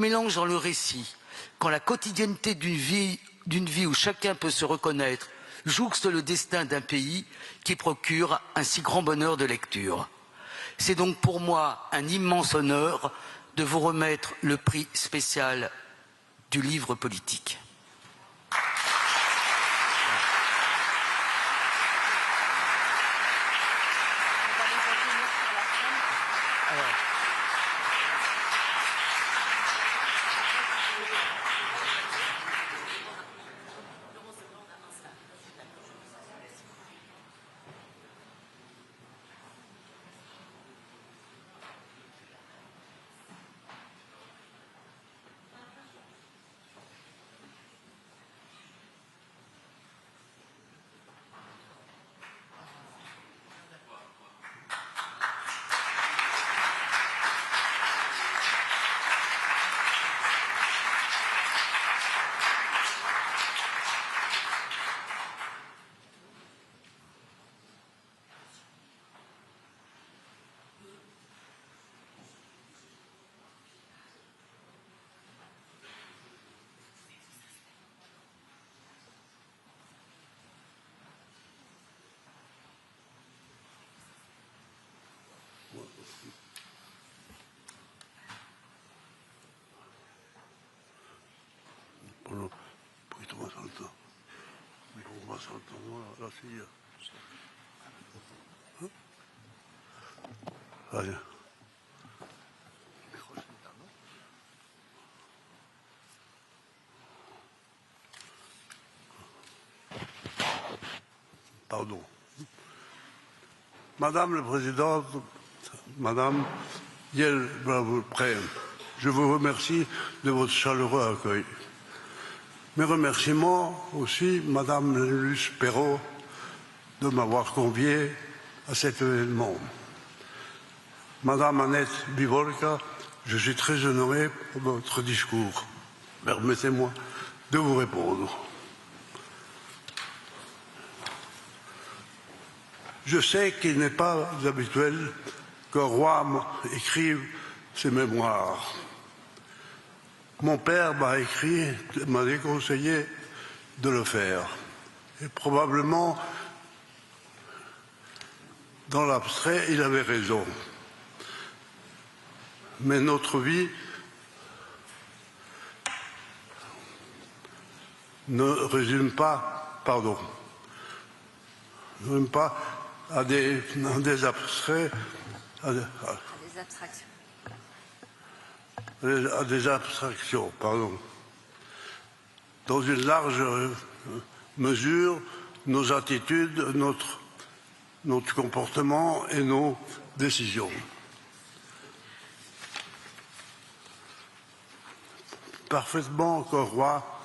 mélange dans le récit, quand la quotidienneté d'une vie où chacun peut se reconnaître jouxte le destin d'un pays qui procure un si grand bonheur de lecture. C'est donc pour moi un immense honneur de vous remettre le prix spécial du livre politique. Un poquito más alto. Un poco más alto, ¿no? La silla. Vaya. Mejor sentado. Pardon. Madame la Présidente, Madame Yael Braun-Pivet, je vous remercie de votre chaleureux accueil. Mes remerciements aussi, Madame Luce Perrault, de m'avoir convié à cet événement. Madame Annette Bivolka, je suis très honoré pour votre discours. Permettez-moi de vous répondre. Je sais qu'il n'est pas habituel qu'un roi écrive ses mémoires. Mon père m'a déconseillé de le faire. Et probablement, dans l'abstrait, il avait raison. Mais notre vie ne résume pas, à des abstraits, à des abstractions, Dans une large mesure, nos attitudes, notre comportement et nos décisions. Parfaitement qu'un roi,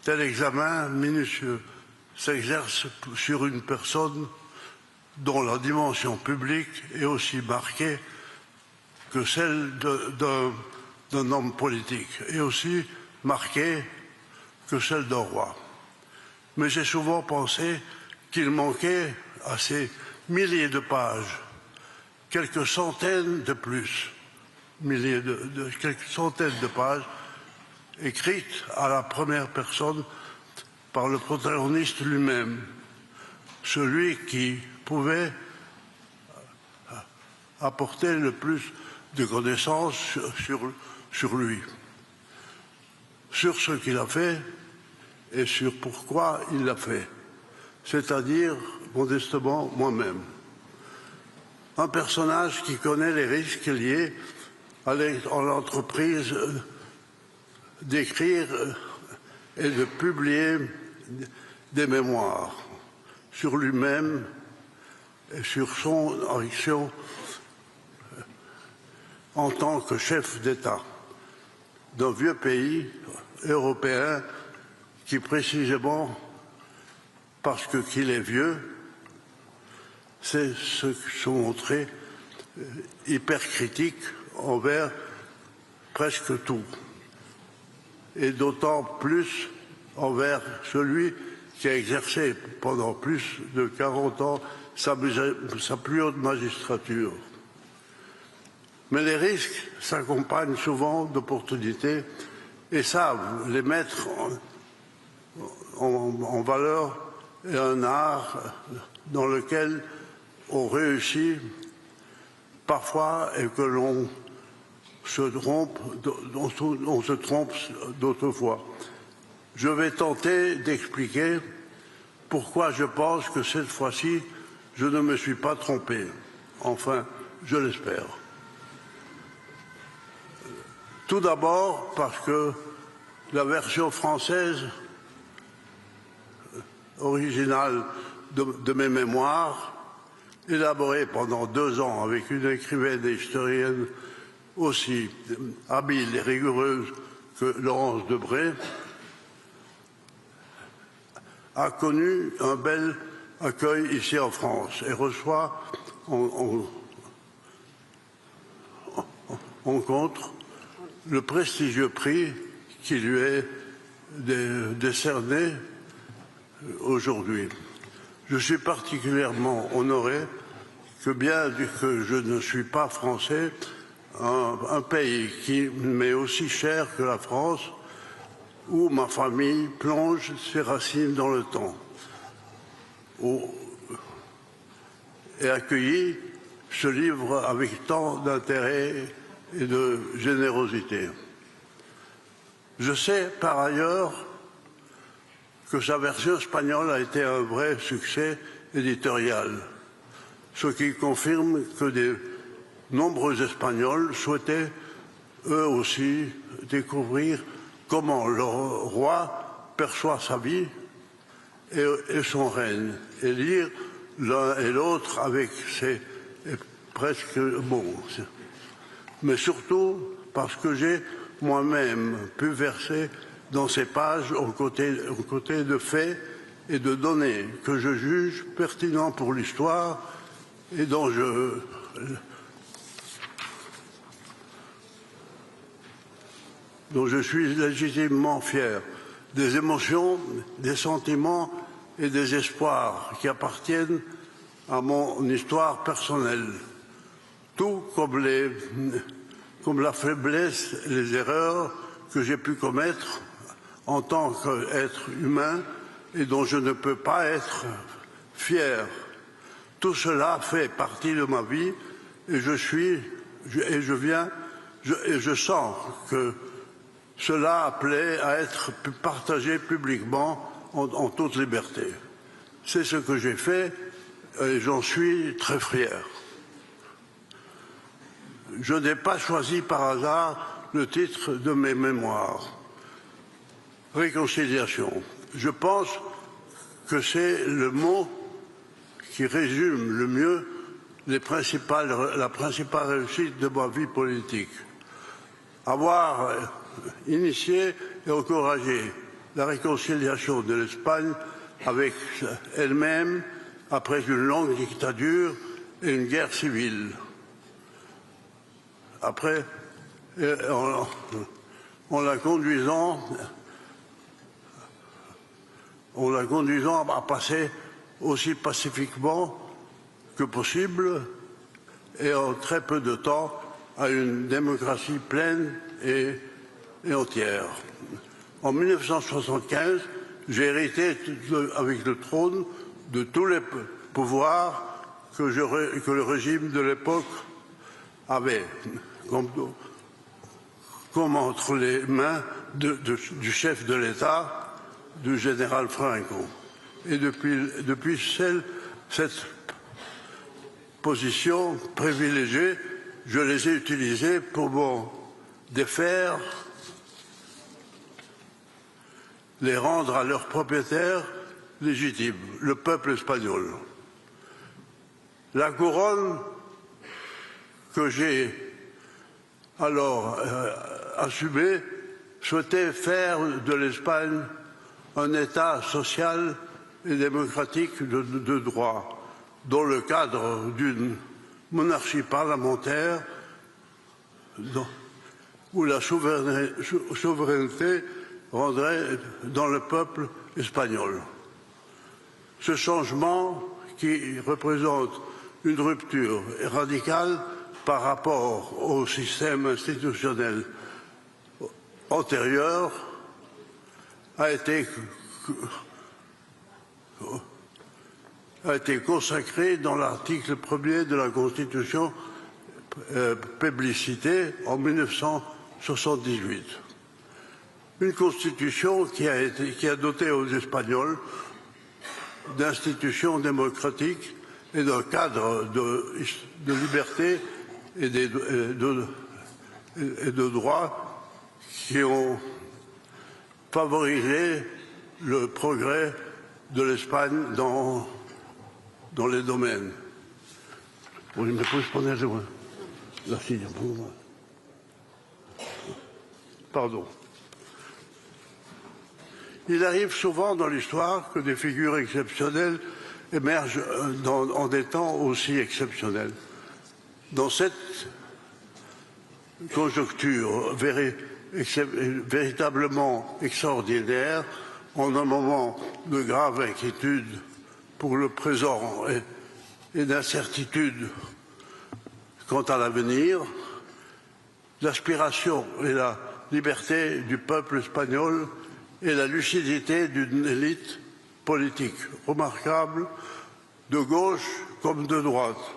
tel examen minutieux s'exerce sur une personne dont la dimension publique est aussi marquée que celle d'un homme politique, et aussi marquée que celle d'un roi. Mais j'ai souvent pensé qu'il manquait à ces milliers de pages quelques centaines de plus, quelques centaines de pages écrites à la première personne par le protagoniste lui-même, celui qui pouvait apporter le plus de connaissances sur lui, sur ce qu'il a fait et sur pourquoi il l'a fait, c'est-à-dire, modestement, moi-même. Un personnage qui connaît les risques liés à l'entreprise d'écrire et de publier des mémoires sur lui-même et sur son action en tant que chef d'État d'un vieux pays européen qui, précisément parce qu'il est vieux, sait se montrer hyper critique envers presque tout, et d'autant plus envers celui qui a exercé pendant plus de 40 ans sa plus haute magistrature. Mais les risques s'accompagnent souvent d'opportunités et savent les mettre en valeur, et un art dans lequel on réussit parfois et que l'on se trompe, on se trompe d'autres fois. Je vais tenter d'expliquer pourquoi je pense que cette fois-ci, je ne me suis pas trompé. Enfin, je l'espère. Tout d'abord parce que la version française originale de mes mémoires, élaborée pendant 2 ans avec une écrivaine et historienne aussi habile et rigoureuse que Laurence Debré, a connu un bel accueil ici en France et reçoit en contre le prestigieux prix qui lui est décerné aujourd'hui. Je suis particulièrement honoré que bien que je ne suis pas français, un pays qui m'est aussi cher que la France, où ma famille plonge ses racines dans le temps, et accueilli ce livre avec tant d'intérêt et de générosité. Je sais par ailleurs que sa version espagnole a été un vrai succès éditorial, ce qui confirme que de nombreux Espagnols souhaitaient eux aussi découvrir comment le roi perçoit sa vie et son règne, et lire l'un et l'autre avec ses presque bons. Mais surtout parce que j'ai moi-même pu verser dans ces pages aux côtés de faits et de données que je juge pertinents pour l'histoire et dont je suis légitimement fier, des émotions, des sentiments et des espoirs qui appartiennent à mon histoire personnelle, tout comme la faiblesse et les erreurs que j'ai pu commettre en tant qu'être humain et dont je ne peux pas être fier. Tout cela fait partie de ma vie et je sens que cela appelait à être partagé publiquement en toute liberté. C'est ce que j'ai fait et j'en suis très fier. Je n'ai pas choisi par hasard le titre de mes mémoires. Réconciliation. Je pense que c'est le mot qui résume le mieux la principale réussite de ma vie politique. Avoir initié et encouragé la réconciliation de l'Espagne avec elle-même après une longue dictature et une guerre civile. Après, en la conduisant à passer aussi pacifiquement que possible et en très peu de temps à une démocratie pleine et entière. En 1975, j'ai hérité avec le trône de tous les pouvoirs que le régime de l'époque avait, comme entre les mains du chef de l'État, du général Franco. Et depuis cette position privilégiée, je les ai utilisées pour m'en défaire, les rendre à leurs propriétaires légitimes, le peuple espagnol. La couronne que j'ai alors assumée souhaitait faire de l'Espagne un État social et démocratique de droit, dans le cadre d'une monarchie parlementaire où la souveraineté rendrait dans le peuple espagnol. Ce changement, qui représente une rupture radicale par rapport au système institutionnel antérieur a été consacré dans l'article 1er de la Constitution plébiscitée en 1978. Une constitution qui a doté aux Espagnols d'institutions démocratiques et d'un cadre de liberté et de droits qui ont favorisé le progrès de l'Espagne dans les domaines. Pardon. Il arrive souvent dans l'histoire que des figures exceptionnelles émergent en des temps aussi exceptionnels. Dans cette conjoncture véritablement extraordinaire, en un moment de grave inquiétude pour le présent et d'incertitude quant à l'avenir, l'aspiration et la liberté du peuple espagnol et la lucidité d'une élite politique remarquable, de gauche comme de droite,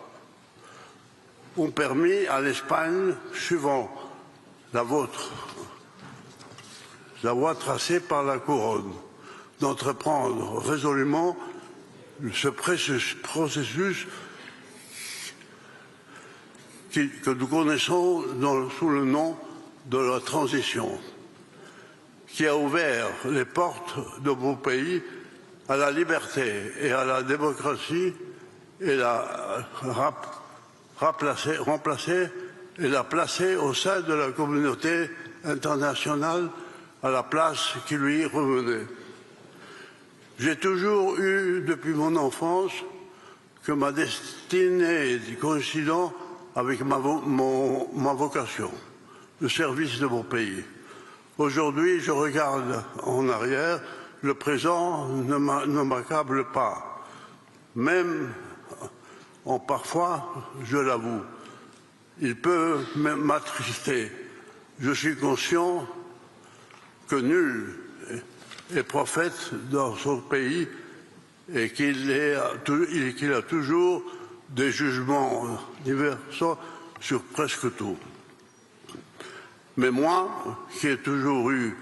ont permis à l'Espagne, suivant la vôtre, la voie tracée par la couronne, d'entreprendre résolument ce processus que nous connaissons sous le nom de la transition, qui a ouvert les portes de mon pays à la liberté et à la démocratie et l'a remplacé et l'a placé au sein de la communauté internationale à la place qui lui revenait. J'ai toujours eu, depuis mon enfance, que ma destinée coïncidant avec ma vocation, le service de mon pays. Aujourd'hui, je regarde en arrière, le présent ne m'accable pas, même parfois, je l'avoue, il peut m'attrister. Je suis conscient que nul est prophète dans son pays et qu'il a toujours des jugements divers sur presque tout. Mais moi, qui ai toujours eu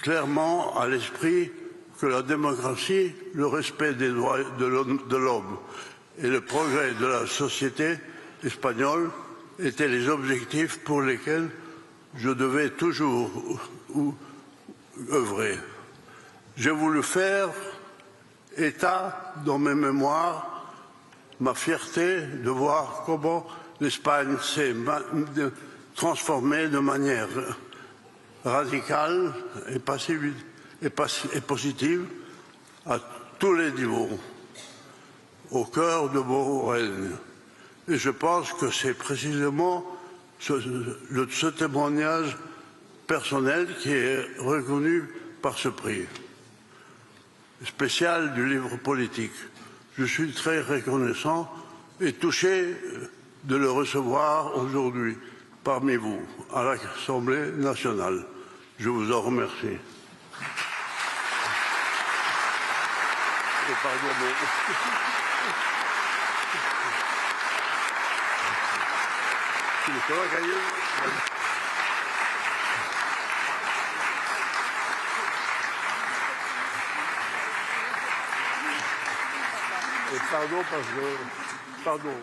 clairement à l'esprit que la démocratie, le respect des droits de l'homme et le progrès de la société espagnole étaient les objectifs pour lesquels je devais toujours œuvrer. J'ai voulu faire état dans mes mémoires ma fierté de voir comment l'Espagne s'est transformée de manière radicale et positive à tous les niveaux, au cœur de mon règne. Et je pense que c'est précisément ce témoignage personnel qui est reconnu par ce prix spécial du livre politique. Je suis très reconnaissant et touché de le recevoir aujourd'hui parmi vous, à l'Assemblée nationale. Je vous en remercie. Et pardon, mais... Et pardon parce que... Pardon.